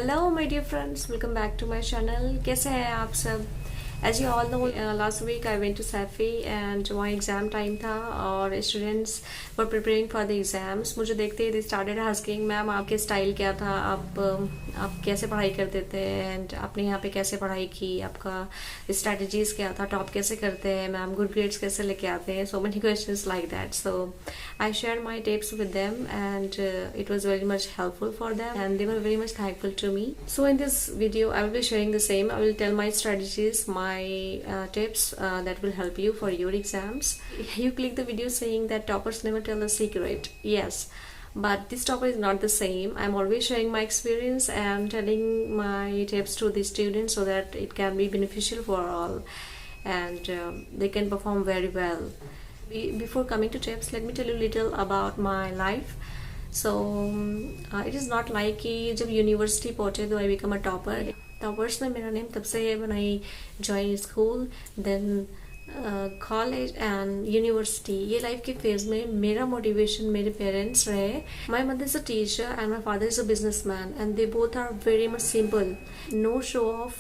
Hello my dear friends, welcome back to my channel. कैसे हैं आप सब? As you all know, last week I went to Saifee and वहाँ exam time था और students were preparing for the exams. मुझे देखते ही दे स्टार्टेड आस्किंग, मैम आपके स्टाइल क्या था, आप कैसे पढ़ाई करते थे एंड आपने यहाँ पे कैसे पढ़ाई की, आपका स्ट्रैटेजीज़ क्या था, टॉप कैसे करते हैं मैम, गुड ग्रेड्स कैसे लेके आते हैं, so many questions like that. So I share my tips with them and it was very much helpful for them and they were very much thankful to me. So in this video I will be sharing the same. I will tell my strategies, my tips that will help you for your exams. You click the video saying that toppers never tell the secret. Yes, but this topper is not the same. I'm always sharing my experience and telling my tips to the students so that it can be beneficial for all and they can perform very well. Before coming to tips, let me tell you a little about my life. So it is not like कि जब university पहुँचे तो I become a topper. Toppers में मेरा name तब से है when I joined school, then college and university. ये लाइफ के फेज में मेरा मोटिवेशन मेरे पेरेंट्स रहे। My mother is a teacher and my father is a business man and they both are very much simple, no show off.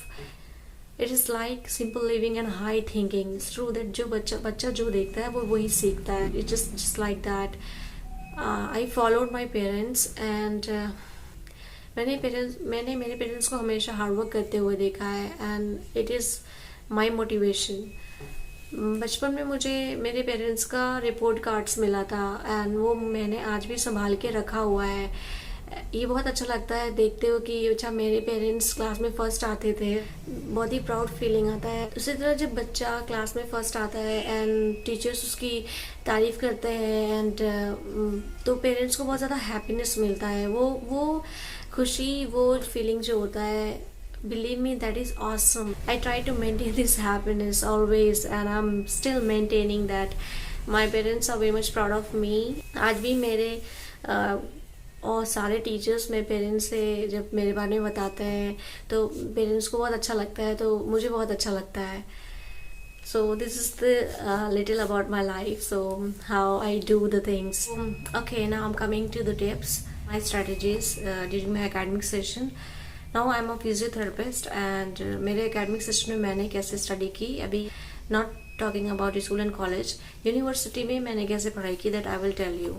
It is like simple living and high thinking. Through that जो बच्चा जो देखता है वो वही सीखता है। It just like that. I followed my parents and मैंने मेरे पेरेंट्स को हमेशा हार्डवर्क करते हुए देखा है and it is my motivation. बचपन में मुझे मेरे पेरेंट्स का रिपोर्ट कार्ड्स मिला था एंड वो मैंने आज भी संभाल के रखा हुआ है। ये बहुत अच्छा लगता है देखते हो कि अच्छा मेरे पेरेंट्स क्लास में फर्स्ट आते थे, बहुत ही प्राउड फीलिंग आता है। उसी तरह जब बच्चा क्लास में फर्स्ट आता है एंड टीचर्स उसकी तारीफ करते हैं एंड तो पेरेंट्स को बहुत ज़्यादा हैप्पीनेस मिलता है। वो खुशी, वो फीलिंग जो होता है, believe me, that is awesome. I try to maintain this happiness always and I'm still maintaining that. My parents are very much proud of me. आज भी मेरे और सारे टीचर्स मेरे पेरेंट्स से जब मेरे बारे में बताते हैं तो पेरेंट्स को बहुत अच्छा लगता है, तो मुझे बहुत अच्छा लगता है। So this is the little about my life, so how I do the things. Okay, now I'm coming to the tips, my strategies during my academic session. Now I'm a physiotherapist and मेरे academic session में मैंने कैसे study की, अभी not talking about school and college, university में मैंने कैसे पढ़ाई की, that I will tell you.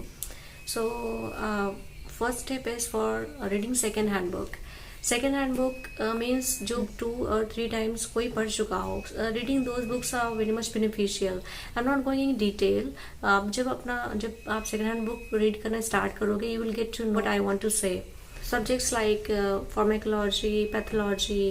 So first step is for reading second hand book. Second hand book means जो 2 or 3 times कोई पढ़ चुका हो. Reading those books are very much beneficial. I'm not going in detail. जब आप second hand book read करना start करोगे, you will get to know what I want to say. Subjects like pharmacology, pathology,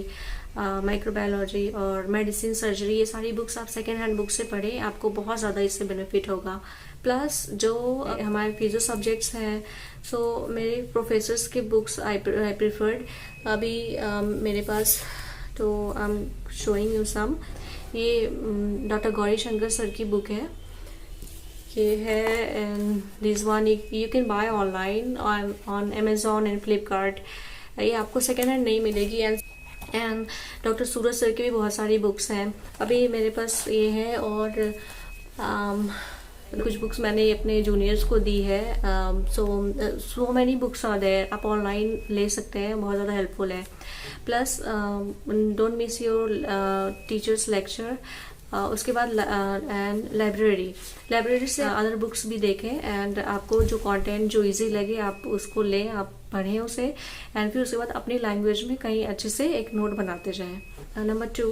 microbiology और medicine, surgery, ये सारी books आप second hand book से पढ़ें, आपको बहुत ज़्यादा इससे बेनिफिट होगा। प्लस जो हमारे फिजियो सब्जेक्ट्स हैं, सो मेरे प्रोफेसर्स के बुक्स आई प्रिफर्ड। अभी मेरे पास तो I am showing you some. ये डॉक्टर गौरी शंकर सर की बुक है, ये है and this one you can buy online on Amazon and Flipkart. ये आपको सेकेंड हैंड नहीं मिलेगी। एंड डॉक्टर सूरज सर की भी बहुत सारी बुक्स हैं, अभी मेरे पास ये है और कुछ बुक्स मैंने अपने जूनियर्स को दी है। So many books are there, आप ऑनलाइन ले सकते हैं, बहुत ज़्यादा हेल्पफुल है। Plus don't miss your teachers lecture. उसके बाद एंड लाइब्रेरी से अदर बुक्स भी देखें एंड आपको जो कंटेंट जो इजी लगे आप उसको लें, आप पढ़ें उसे एंड फिर उसके बाद अपनी लैंग्वेज में कहीं अच्छे से एक नोट बनाते जाएं। Number 2,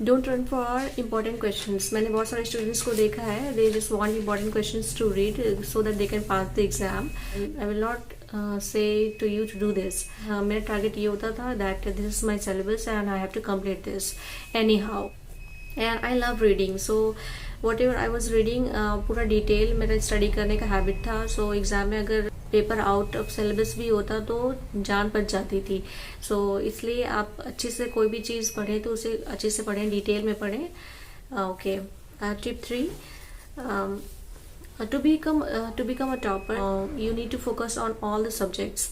don't run for important questions. मैंने बहुत सारे स्टूडेंट्स को देखा है, they just want important questions to read so that they can pass the exam. I will not say to you to do this. मेरा target ये होता था that this is my syllabus and I have to complete this anyhow. And I love reading, so whatever I was reading पूरा detail मेरा study करने का habit था। सो exam में अगर पेपर आउट ऑफ सिलेबस भी होता तो जान बच जाती थी। सो इसलिए आप अच्छे से कोई भी चीज़ पढ़ें तो उसे अच्छे से पढ़ें, डिटेल में पढ़ें। Okay, tip 3, to become a topper you need to focus on all the subjects.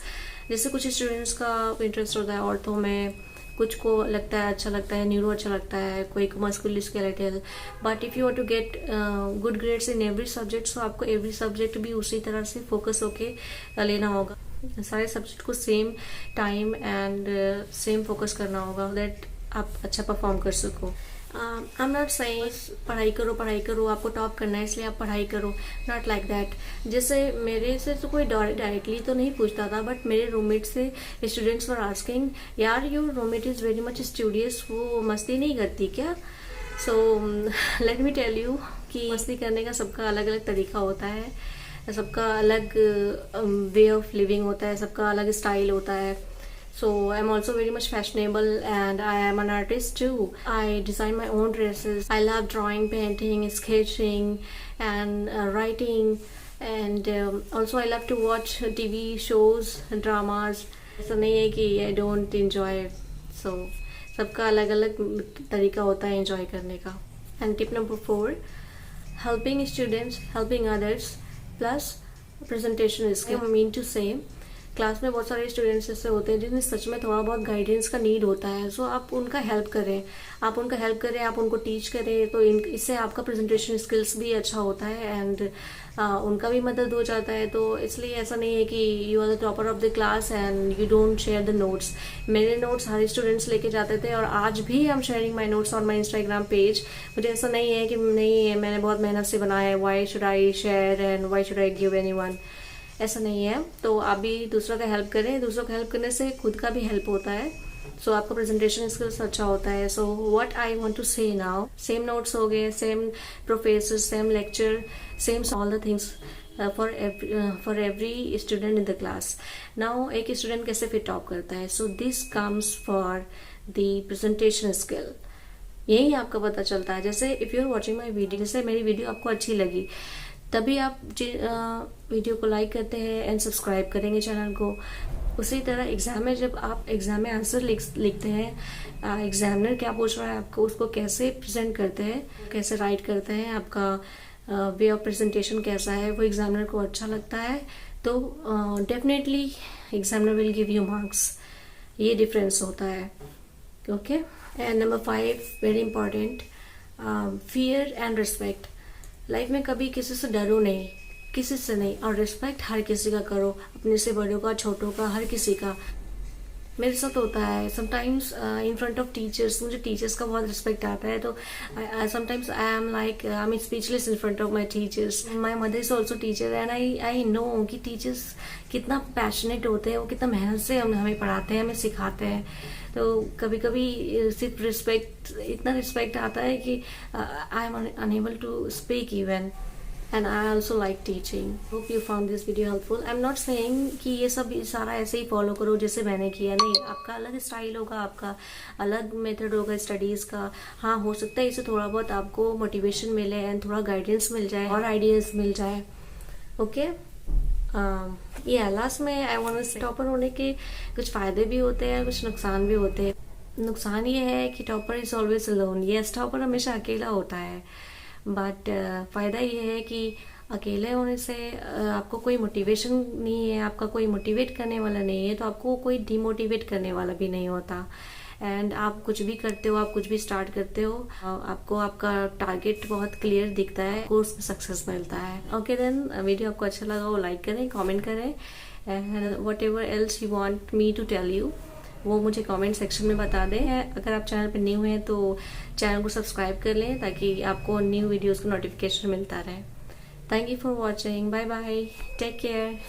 जैसे कुछ स्टूडेंट्स का इंटरेस्ट होता है औरतों में, कुछ को लगता है अच्छा लगता है, न्यूरो अच्छा लगता है, कोई को musculoskeletal. But if you are to get good grades in every subject, so आपको एवरी सब्जेक्ट भी उसी तरह से फोकस होके लेना होगा। सारे सब्जेक्ट को same time and same focus करना होगा, दैट आप अच्छा परफॉर्म कर सको। आई एम नॉट सेइंग पढ़ाई करो, आपको टॉप करना है इसलिए आप पढ़ाई करो, नॉट लाइक दैट। जैसे मेरे से तो कोई डायरेक्टली तो नहीं पूछता था, बट मेरे रूममेट से स्टूडेंट्स वर आस्किंग, यार your roommate is very much studious, वो मस्ती नहीं करती क्या? So let me tell you कि मस्ती करने का सबका अलग अलग तरीका होता है, सबका अलग वे ऑफ लिविंग होता है, सबका अलग स्टाइल होता है। So I'm also very much fashionable and I am an artist too. I design my own dresses. I love drawing, painting, sketching and writing, and also I love to watch TV shows, dramas. ऐसा नहीं है कि I don't enjoy it. So सबका अलग अलग तरीका होता है enjoy करने का। And tip number 4, helping students, helping others plus presentation skill. I mean to say, class में बहुत सारे स्टूडेंट्स ऐसे होते हैं जिन्हें सच में थोड़ा बहुत गाइडेंस का नीड होता है। सो आप उनका हेल्प करें, आप उनको टीच करें, तो इससे आपका प्रेजेंटेशन स्किल्स भी अच्छा होता है एंड उनका भी मदद हो जाता है। तो इसलिए ऐसा नहीं है कि you are the topper of the class and you don't share the notes. मेरे नोट्स सारे स्टूडेंट्स लेके जाते थे और आज भी I am sharing my notes on my Instagram page. मुझे ऐसा नहीं है कि नहीं मैंने बहुत मेहनत से बनाया है, why should I share and why should I give anyone, ऐसा नहीं है। तो आप भी दूसरों का हेल्प करें, दूसरों का हेल्प करने से खुद का भी हेल्प होता है। सो आपका प्रेजेंटेशन स्किल्स अच्छा होता है। So what I want to say now, same notes हो गए, same professor, same lecture, same all the things for every student in the class. Now एक स्टूडेंट कैसे फिर टॉप करता है, so this comes for the presentation skill. यही आपका पता चलता है। जैसे if you are watching my video, जैसे मेरी वीडियो आपको अच्छी लगी तभी आप वीडियो को लाइक करते हैं एंड सब्सक्राइब करेंगे चैनल को। उसी तरह एग्जाम में जब आप एग्जाम में आंसर लिखते हैं, एग्जामिनर क्या पूछ रहा है आपको, उसको कैसे प्रेजेंट करते हैं, कैसे राइट करते हैं, आपका वे ऑफ प्रेजेंटेशन कैसा है, वो एग्जामिनर को अच्छा लगता है तो definitely examiner will give you marks. ये डिफरेंस होता है। Okay, and number 5 very important, fear and respect. Life में कभी किसी से डरो नहीं, किसी से नहीं, और रिस्पेक्ट हर किसी का करो, अपने से बड़ों का, छोटों का, हर किसी का। मेरे साथ होता है sometimes in front of teachers, मुझे टीचर्स का बहुत रिस्पेक्ट आता है। तो sometimes I am speechless in front of my teachers. My mother is also teacher and I know कि टीचर्स कितना पैशनेट होते हैं, वो कितना मेहनत से हमें पढ़ाते हैं, हमें सिखाते हैं। तो कभी कभी सिर्फ इतना रिस्पेक्ट आता है कि I am unable to speak even, and I also like teaching. Hope you found this video helpful. I'm not saying कि ये सब सारा ऐसे ही फॉलो करो जैसे मैंने किया, नहीं, आपका अलग स्टाइल होगा, आपका अलग मेथड होगा स्टडीज़ का। हाँ, हो सकता है इससे थोड़ा बहुत आपको मोटिवेशन मिले एंड थोड़ा गाइडेंस मिल जाए और आइडियाज़ मिल जाए। ओके, ये लास्ट में आई वांट टू से टॉपर होने के कुछ फ़ायदे भी होते हैं, कुछ नुकसान भी होते हैं। नुकसान ये है कि topper is always alone. Yes, topper हमेशा अकेला होता है, बट फ़ायदा ये है कि अकेले होने से आपको कोई मोटिवेशन नहीं है, आपका कोई मोटिवेट करने वाला नहीं है, तो आपको कोई डिमोटिवेट करने वाला भी नहीं होता। एंड आप कुछ भी करते हो, आप कुछ भी स्टार्ट करते हो, आपको आपका टारगेट बहुत क्लियर दिखता है, कोर्स में सक्सेस मिलता है। ओके देन, वीडियो आपको अच्छा लगा वो लाइक करें, कमेंट करें, and whatever else you want me to tell you वो मुझे कमेंट सेक्शन में बता दें। अगर आप चैनल पर न्यू हैं तो चैनल को सब्सक्राइब कर लें ताकि आपको न्यू वीडियोस का नोटिफिकेशन मिलता रहे। Thank you for watching, bye bye, take care.